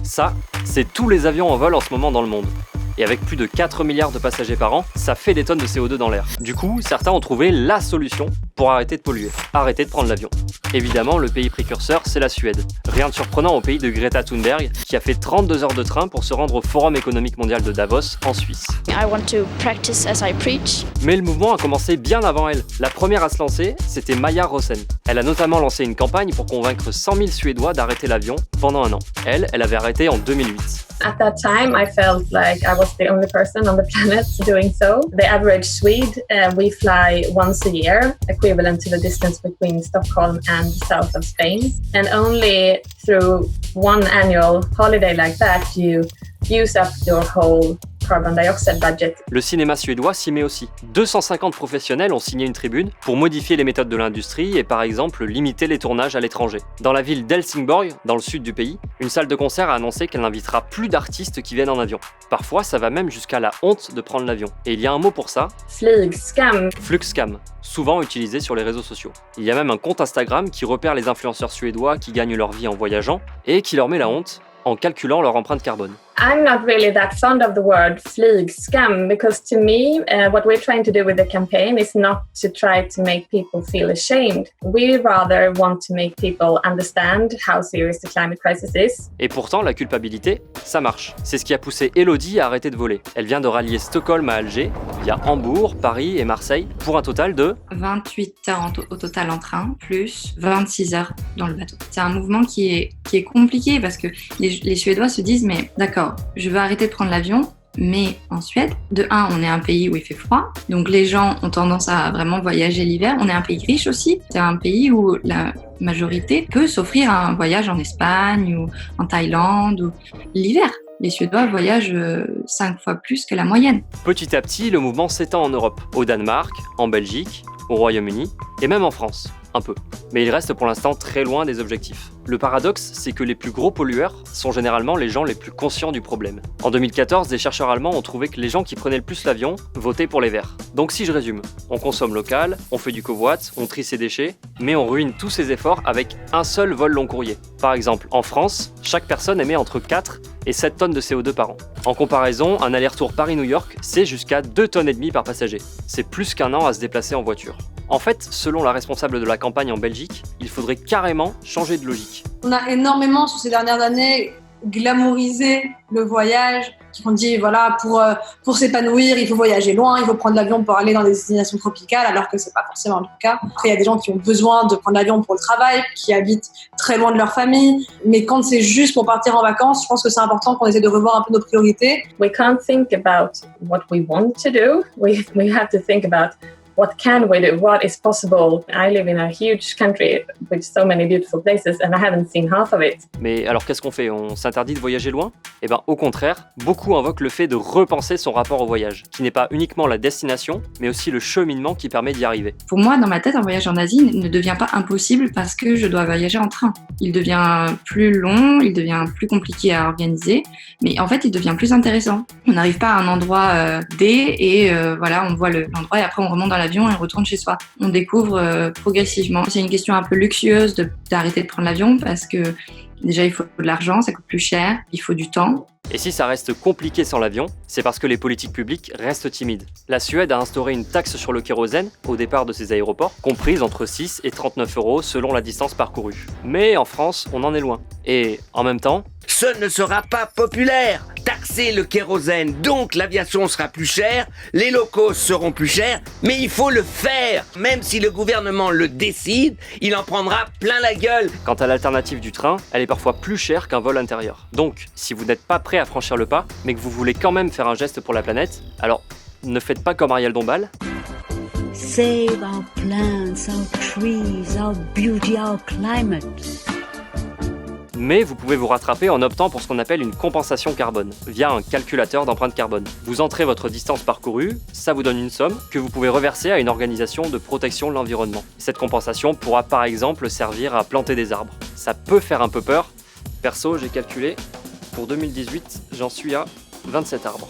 Ça, c'est tous les avions en vol en ce moment dans le monde. Et avec plus de 4 milliards de passagers par an, ça fait des tonnes de CO2 dans l'air. Du coup, certains ont trouvé la solution pour arrêter de polluer, arrêter de prendre l'avion. Évidemment, le pays précurseur, c'est la Suède. Rien de surprenant au pays de Greta Thunberg, qui a fait 32 heures de train pour se rendre au Forum économique mondial de Davos, en Suisse. I want to practice as I preach. Mais le mouvement a commencé bien avant elle. La première à se lancer, c'était Maja Rosen. Elle a notamment lancé une campagne pour convaincre 100 000 Suédois d'arrêter l'avion pendant un an. Elle avait arrêté en 2008. At that time, I felt like I was the only person on the planet doing so. The average Swede, we fly once a year, equivalent to the distance between Stockholm and the south of Spain. And only through one annual holiday like that, you use up your whole carbon dioxide budget. Le cinéma suédois s'y met aussi. 250 professionnels ont signé une tribune pour modifier les méthodes de l'industrie et par exemple limiter les tournages à l'étranger. Dans la ville d'Helsingborg, dans le sud du pays, une salle de concert a annoncé qu'elle n'invitera plus d'artistes qui viennent en avion. Parfois, ça va même jusqu'à la honte de prendre l'avion. Et il y a un mot pour ça, Flygskam. Fluxcam, souvent utilisé sur les réseaux sociaux. Il y a même un compte Instagram qui repère les influenceurs suédois qui gagnent leur vie en voyageant et qui leur met la honte en calculant leur empreinte carbone. I'm not really that fond of the word flygskam because to me, what we're trying to do with the campaign is not to try to make people feel ashamed. We rather want to make people understand how serious the climate crisis is. Et pourtant, la culpabilité, ça marche. C'est ce qui a poussé Elodie à arrêter de voler. Elle vient de rallier Stockholm à Alger, via Hambourg, Paris et Marseille, pour un total de 28 heures au total en train, plus 26 heures dans le bateau. C'est un mouvement qui est compliqué parce que les Suédois se disent, mais d'accord, je veux arrêter de prendre l'avion, mais en Suède, de 1, on est un pays où il fait froid, donc les gens ont tendance à vraiment voyager l'hiver. On est un pays riche aussi, c'est un pays où la majorité peut s'offrir un voyage en Espagne ou en Thaïlande ou l'hiver. Les Suédois voyagent 5 fois plus que la moyenne. Petit à petit, le mouvement s'étend en Europe, au Danemark, en Belgique, au Royaume-Uni et même en France. Un peu. Mais il reste pour l'instant très loin des objectifs. Le paradoxe, c'est que les plus gros pollueurs sont généralement les gens les plus conscients du problème. En 2014, des chercheurs allemands ont trouvé que les gens qui prenaient le plus l'avion votaient pour les verts. Donc si je résume, on consomme local, on fait du covoit, on trie ses déchets, mais on ruine tous ces efforts avec un seul vol long courrier. Par exemple, en France, chaque personne émet entre 4 et 7 tonnes de CO2 par an. En comparaison, un aller-retour Paris-New York, c'est jusqu'à 2,5 tonnes par passager. C'est plus qu'un an à se déplacer en voiture. En fait, selon la responsable de la campagne en Belgique, il faudrait carrément changer de logique. On a énormément, sur ces dernières années, glamourisé le voyage. On dit, voilà, pour s'épanouir, il faut voyager loin, il faut prendre l'avion pour aller dans des destinations tropicales, alors que c'est pas forcément le cas. Après, il y a des gens qui ont besoin de prendre l'avion pour le travail, qui habitent très loin de leur famille. Mais quand c'est juste pour partir en vacances, je pense que c'est important qu'on essaie de revoir un peu nos priorités. We can't think about what we want to do. We have to think about what can we do? What is possible? I live in a huge country with so many beautiful places and I haven't seen half of it. Mais alors qu'est-ce qu'on fait? On s'interdit de voyager loin? Eh ben au contraire, beaucoup invoquent le fait de repenser son rapport au voyage, qui n'est pas uniquement la destination, mais aussi le cheminement qui permet d'y arriver. Pour moi, dans ma tête, un voyage en Asie ne devient pas impossible parce que je dois voyager en train. Il devient plus long, il devient plus compliqué à organiser, mais en fait, il devient plus intéressant. On n'arrive pas à un endroit D et voilà, on voit l'endroit et après on remonte dans l'avion et on retourne chez soi. On découvre progressivement. C'est une question un peu luxueuse d'arrêter de prendre l'avion parce que déjà il faut de l'argent, ça coûte plus cher, il faut du temps. Et si ça reste compliqué sans l'avion, c'est parce que les politiques publiques restent timides. La Suède a instauré une taxe sur le kérosène au départ de ses aéroports, comprise entre 6 et 39 € selon la distance parcourue. Mais en France, on en est loin. Et en même temps, ce ne sera pas populaire. Taxer le kérosène, donc l'aviation sera plus chère, les locaux seront plus chers, mais il faut le faire. Même si le gouvernement le décide, il en prendra plein la gueule. Quant à l'alternative du train, elle est parfois plus chère qu'un vol intérieur. Donc, si vous n'êtes pas prêt à franchir le pas, mais que vous voulez quand même faire un geste pour la planète, alors ne faites pas comme Ariel Dombal. Save our plants, our trees, our beauty, our climate. Mais vous pouvez vous rattraper en optant pour ce qu'on appelle une compensation carbone, via un calculateur d'empreinte carbone. Vous entrez votre distance parcourue, ça vous donne une somme que vous pouvez reverser à une organisation de protection de l'environnement. Cette compensation pourra par exemple servir à planter des arbres. Ça peut faire un peu peur. Perso, j'ai calculé, pour 2018, j'en suis à 27 arbres.